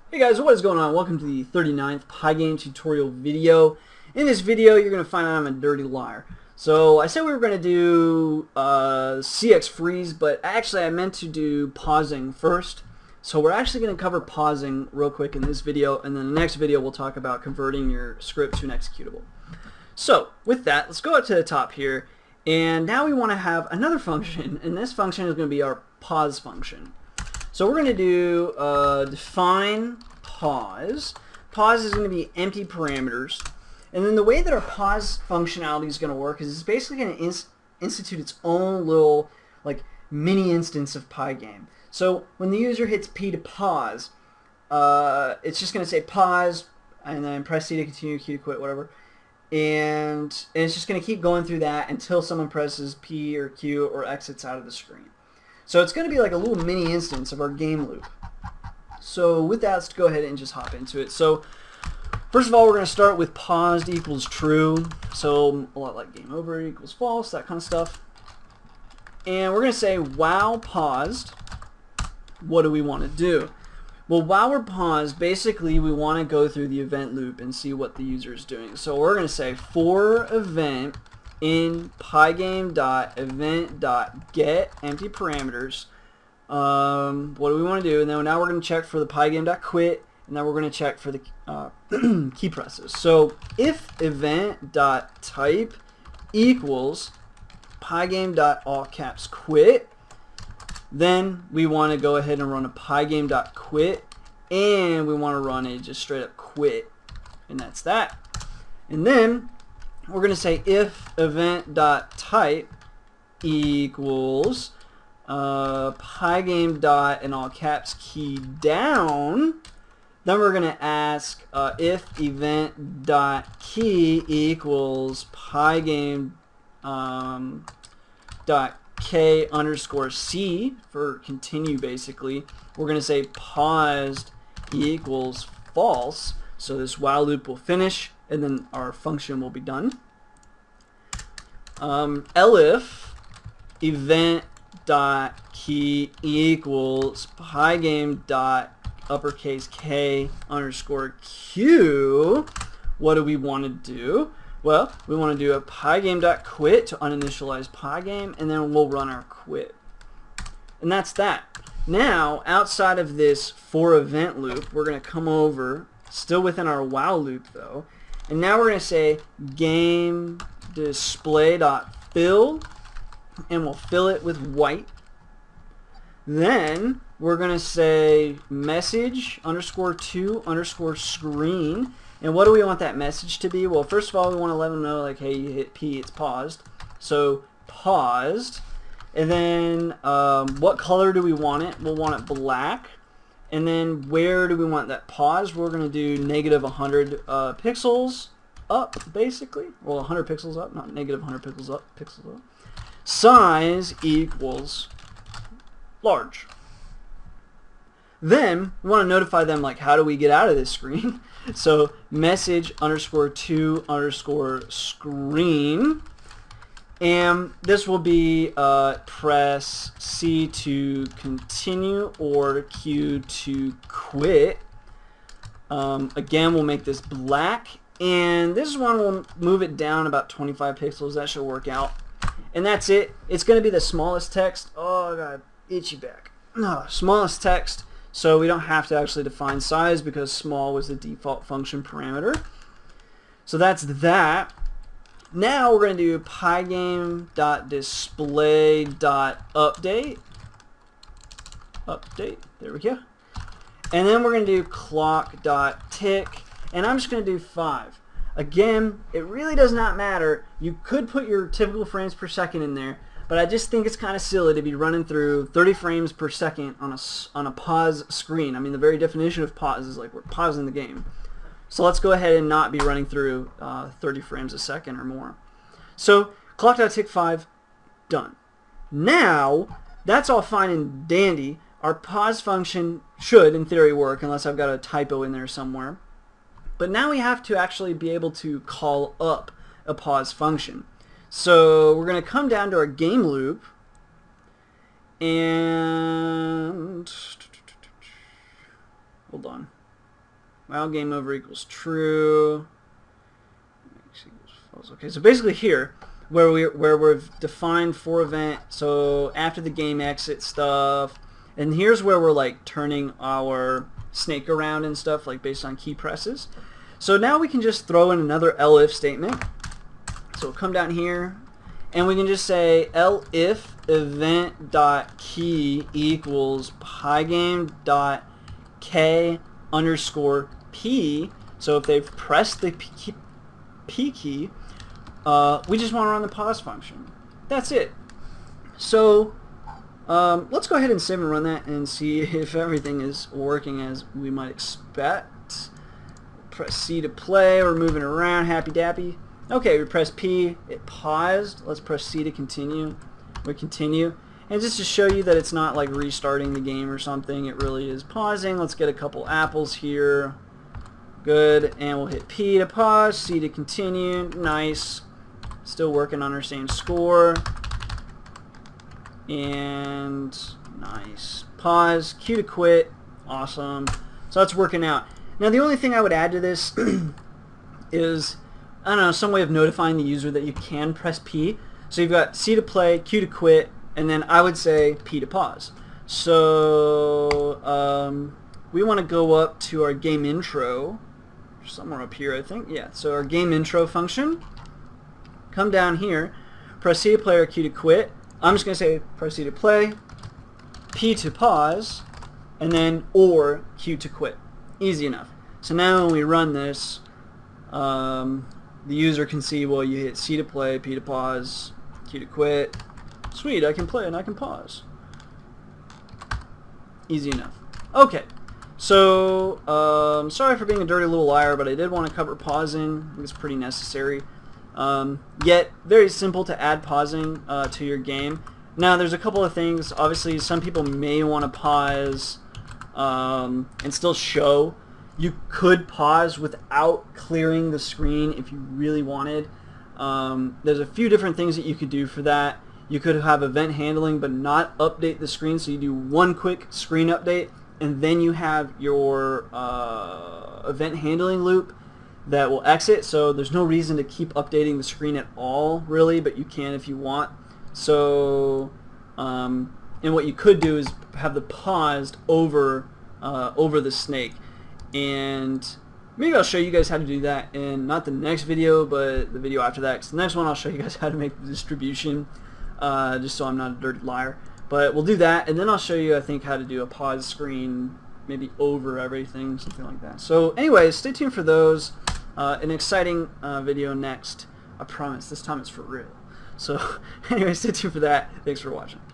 Hey guys, what is going on? Welcome to the 39th Pygame tutorial video. In this video, you're going to find out I'm a dirty liar. So I said we were going to do CX freeze, but actually I meant to do pausing first. So we're actually going to cover pausing real quick in this video, and then the next video we'll talk about converting your script to an executable. So with that, let's go up to the top here, and now we want to have another function, and this function is going to be our pause function. So we're going to do define pause. Pause is going to be empty parameters. And then the way that our pause functionality is going to work is it's basically going to institute its own little like mini instance of Pygame. So when the user hits P to pause, it's just going to say pause and then press C to continue, Q to quit, whatever. And it's just going to keep going through that until someone presses P or Q or exits out of the screen. So it's going to be like a little mini instance of our game loop. So with that, let's go ahead and just hop into it. So first of all, we're going to start with paused equals true. So a lot like game over equals false, that kind of stuff. And we're going to say while paused, what do we want to do? Well, while we're paused, basically we want to go through the event loop and see what the user is doing. So we're going to say for event in pygame.event.get empty parameters. What do we want to do? And then now we're going to check for the pygame.quit, and then we're going to check for the key presses. So if event.type equals pygame.allcapsquit, then we want to go ahead and run a pygame.quit, and we want to run a just straight up quit, and that's that. And then we're going to say if event.type equals pygame dot and all caps key down, then we're going to ask if event dot key equals pygame dot k underscore c for continue. Basically we're going to say paused equals false, so this while loop will finish and then our function will be done. Elif event dot key equals pygame dot uppercase k underscore q. What do we want to do? Well, we want to do a pygame dot quit to uninitialize pygame, and then we'll run our quit, and that's that. Now outside of this for event loop, we're going to come over, still within our while loop though, and now we're going to say game display.fill, and we'll fill it with white. Then we're going to say message underscore to underscore screen. And what do we want that message to be? Well, first of all, we want to let them know, like, hey, you hit P, it's paused. So paused. And then what color do we want it? We'll want it black. And then where do we want that pause? We're going to do negative 100 pixels up, basically. Well, 100 pixels up, not negative 100 pixels up. Size equals large. Then we want to notify them, like, how do we get out of this screen? So message underscore to underscore screen, and this will be press C to continue or Q to quit. Again, we'll make this black, and this one will move it down about 25 pixels. That should work out. And that's it. It's going to be the smallest text. Oh, I got itchy back. Smallest text, so we don't have to actually define size because small was the default function parameter. So that's that. Now we're going to do pygame.display.update. Update. There we go. And then we're going to do clock.tick, and I'm just going to do 5. Again, it really does not matter. You could put your typical frames per second in there, but I just think it's kind of silly to be running through 30 frames per second on a pause screen. I mean, the very definition of pause is like we're pausing the game. So let's go ahead and not be running through 30 frames a second or more. So clock.tick 5, done. Now, that's all fine and dandy. Our pause function should, in theory, work unless I've got a typo in there somewhere. But now we have to actually be able to call up a pause function. So we're going to come down to our game loop, and hold on. while game over equals true. Okay, so basically here, where we've defined for event, so after the game exit stuff, and here's where we're like turning our snake around and stuff, like based on key presses. So now we can just throw in another elif statement. So we'll come down here, and we can just say elif event.key equals pygame.k underscore p. So if they've pressed the p key, we just want to run the pause function. That's it. So let's go ahead and save and run that and see if everything is working as we might expect. Press C to play. We're moving around, happy dappy. Okay, we press P, it paused. Let's press C to continue. We continue. And just to show you that it's not like restarting the game or something, it really is pausing. Let's get a couple apples here. Good, and we'll hit P to pause, C to continue. Nice. Still working on our same score. And nice. Pause, Q to quit. Awesome. So that's working out. Now the only thing I would add to this is, I don't know, some way of notifying the user that you can press P. So you've got C to play, Q to quit, and then I would say P to pause. So we want to go up to our game intro, somewhere up here I think. Yeah, so our game intro function. Come down here, press C to play or Q to quit. I'm just going to say press C to play, P to pause, and then or Q to quit. Easy enough. So now when we run this, the user can see, well, you hit C to play, P to pause, Q to quit. Sweet, I can play and I can pause. Easy enough. Okay, so sorry for being a dirty little liar, but I did want to cover pausing. I think it's pretty necessary. Yet very simple to add pausing to your game. Now there's a couple of things. Obviously some people may want to pause and still show. You could pause without clearing the screen if you really wanted. There's a few different things that you could do for that. You could have event handling but not update the screen, so you do one quick screen update and then you have your event handling loop that will exit, so there's no reason to keep updating the screen at all really, but you can if you want. So and what you could do is have the paused over the snake. And maybe I'll show you guys how to do that in not the next video, but the video after that. 'Cause the next one I'll show you guys how to make the distribution, just so I'm not a dirty liar. But we'll do that, and then I'll show you, I think, how to do a pause screen, maybe over everything, something like that. So anyways, stay tuned for those. An exciting video next. I promise, this time it's for real. So anyway, stay tuned for that. Thanks for watching.